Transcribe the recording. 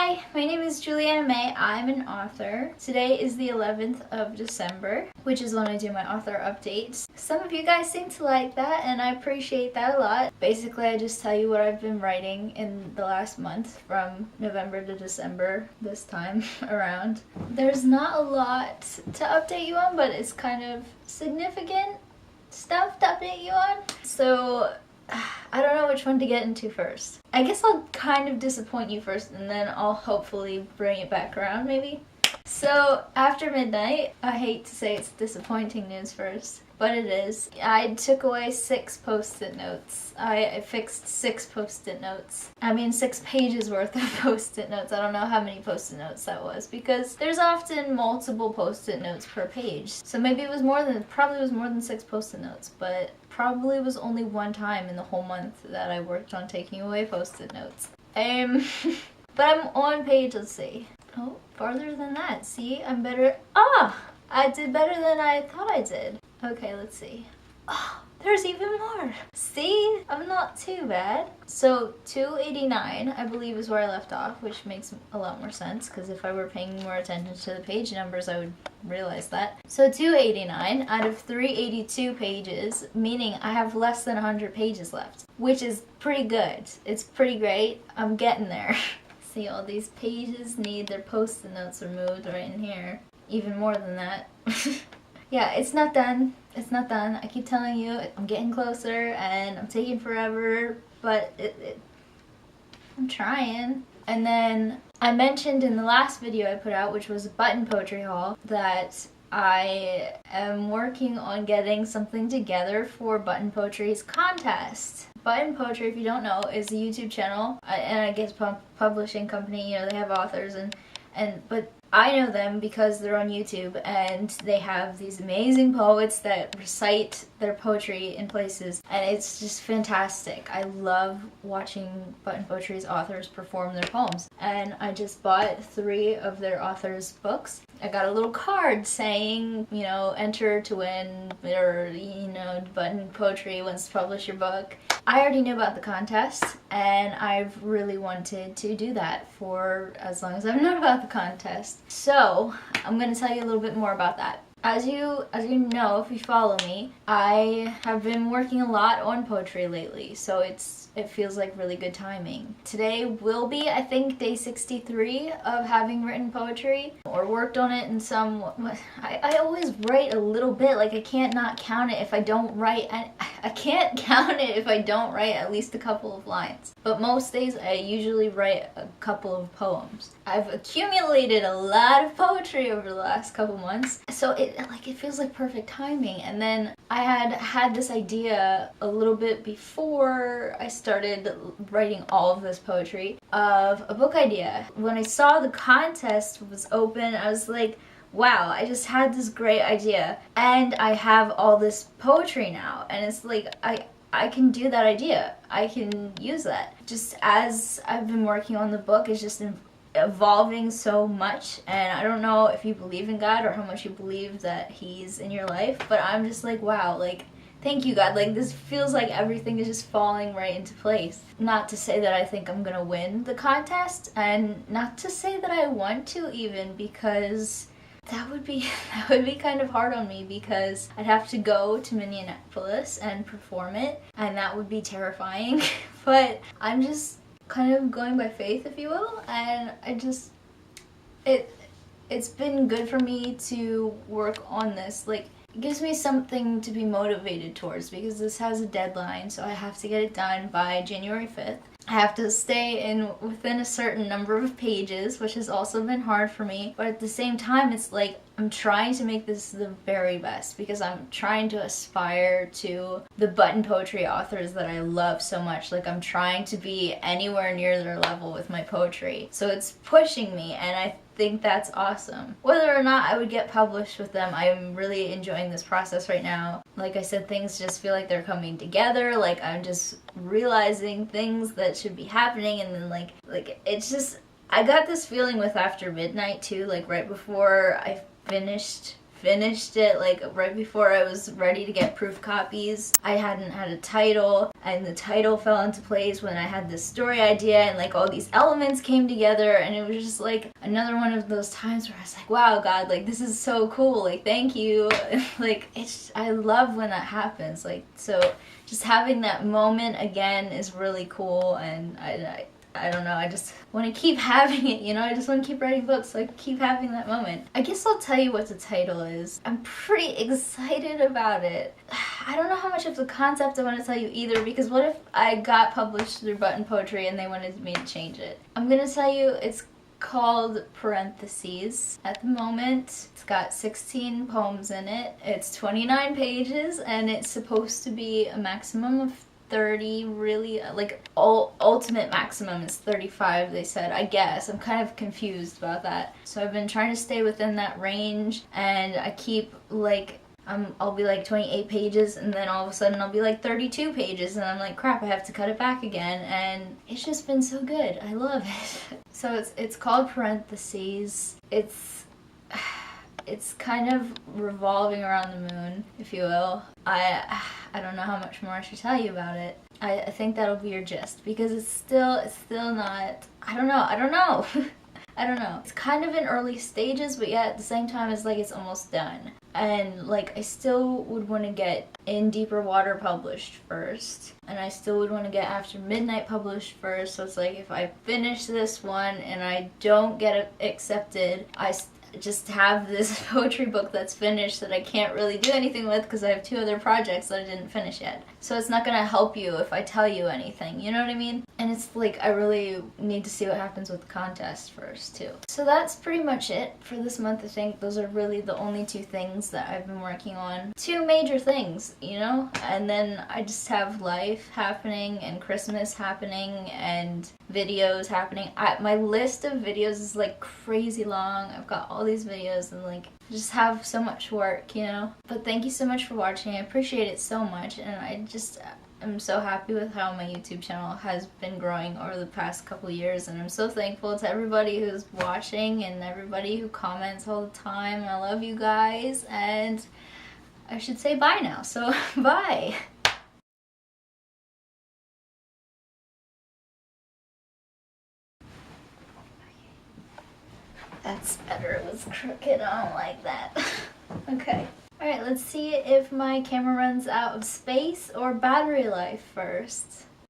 Hi, my name is Juliana May. I'm an author. Today is the 11th of December, which is when I do my author updates. Some of you guys seem to like that, and I appreciate that a lot. Basically, I just tell you what I've been writing in the last month from November to December this time around. There's not a lot to update you on, but it's kind of significant stuff to update you on. So I don't know which one to get into first. I guess I'll kind of disappoint you first and then I'll hopefully bring it back around maybe. So after midnight, I hate to say it's disappointing news first, but it is. I took away 6 post-it notes. I fixed 6 post-it notes. I mean 6 pages worth of post-it notes. I don't know how many post-it notes that was because there's often multiple post-it notes per page. So maybe it was probably was more than 6 post-it notes, but probably was only one time in the whole month that I worked on taking away post-it notes. But I'm on page, let's see. Oh, farther than that. See, I'm better. I did better than I thought I did. Okay, let's see. Oh, there's even more. See, I'm not too bad. So 289, I believe, is where I left off, which makes a lot more sense because if I were paying more attention to the page numbers, I would realize that. So 289 out of 382 pages, meaning I have less than 100 pages left, which is pretty good. It's pretty great. I'm getting there. See, all these pages need their post-it notes removed right in here. Even more than that. Yeah, it's not done. It's not done. I keep telling you, I'm getting closer and I'm taking forever, but I'm trying. And then I mentioned in the last video I put out, which was a button poetry haul, that I am working on getting something together for Button Poetry's contest. Button Poetry, if you don't know, is a YouTube channel, and I guess publishing company. You know, they have authors, but I know them because they're on YouTube and they have these amazing poets that recite their poetry in places, and it's just fantastic. I love watching Button Poetry's authors perform their poems, and I just bought 3 of their authors' books. I got a little card saying, you know, enter to win, or, you know, Button Poetry wants to publish your book. I already knew about the contest, and I've really wanted to do that for as long as I've known about the contest. So, I'm going to tell you a little bit more about that. As you know, if you follow me, I have been working a lot on poetry lately, so it feels like really good timing. Today will be, I think, day 63 of having written poetry, or worked on it in some... I always write a little bit, like I can't not count it if I don't write... I can't count it if I don't write at least a couple of lines. But most days I usually write a couple of poems. I've accumulated a lot of poetry over the last couple months, so it feels like perfect timing. And then I had this idea a little bit before I started writing all of this poetry of a book idea. When I saw the contest was open, I was like, wow, I just had this great idea and I have all this poetry now, and it's like I can do that idea. I can use that. Just as I've been working on the book, it's just evolving so much, and I don't know if you believe in God or how much you believe that He's in your life, but I'm just like, wow, like, thank you, God. Like, this feels like everything is just falling right into place. Not to say that I think I'm gonna win the contest, and not to say that I want to even, because that would be kind of hard on me, because I'd have to go to Minneapolis and perform it, and that would be terrifying. But I'm just kind of going by faith, if you will, and it's been good for me to work on this. Like, it gives me something to be motivated towards, because this has a deadline, so I have to get it done by January 5th. I have to stay within a certain number of pages, which has also been hard for me, but at the same time it's like I'm trying to make this the very best, because I'm trying to aspire to the button poetry authors that I love so much. Like, I'm trying to be anywhere near their level with my poetry, so it's pushing me, and I think that's awesome. Whether or not I would get published with them, I'm really enjoying this process right now. Like I said, things just feel like they're coming together. Like, I'm just realizing things that should be happening, and then like it's just, I got this feeling with After Midnight too, like right before I finished finished it like right before I was ready to get proof copies. I hadn't had a title, and the title fell into place when I had this story idea, and like all these elements came together, and it was just like another one of those times where I was like, wow, God, like this is so cool, like thank you. Like I love when that happens. Like, so just having that moment again is really cool, and I don't know, I just want to keep having it, you know? I just want to keep writing books, so I keep having that moment. I guess I'll tell you what the title is. I'm pretty excited about it. I don't know how much of the concept I want to tell you either, because what if I got published through Button Poetry and they wanted me to change it? I'm gonna tell you it's called Parentheses at the moment. It's got 16 poems in it. It's 29 pages, and it's supposed to be a maximum of 30, really, like ultimate maximum is 35, they said. I guess I'm kind of confused about that, so I've been trying to stay within that range, and I keep like I'll be like 28 pages, and then all of a sudden I'll be like 32 pages, and I'm like, crap, I have to cut it back again, and it's just been so good. I love it. So it's called Parentheses. It's kind of revolving around the moon, if you will. I don't know how much more I should tell you about it. I think that'll be your gist, because it's still not, I don't know. I don't know. It's kind of in early stages, but yet at the same time it's like it's almost done. And like I still would want to get In Deeper Water published first, and I still would want to get After Midnight published first. So it's like if I finish this one and I don't get accepted, I just have this poetry book that's finished that I can't really do anything with because I have 2 other projects that I didn't finish yet. So it's not gonna help you if I tell you anything, you know what I mean? And it's like I really need to see what happens with the contest first too. So that's pretty much it for this month. I think those are really the only 2 things that I've been working on. 2 major things, you know? And then I just have life happening and Christmas happening and videos happening. My list of videos is like crazy long. I've got all these videos and like just have so much work, you know? But thank you so much for watching. I appreciate it so much, and I'm so happy with how my YouTube channel has been growing over the past couple years, and I'm so thankful to everybody who's watching and everybody who comments all the time. I love you guys, and I should say bye now, so bye! That's better. It was crooked. I don't like that. Okay. Alright, let's see if my camera runs out of space or battery life first.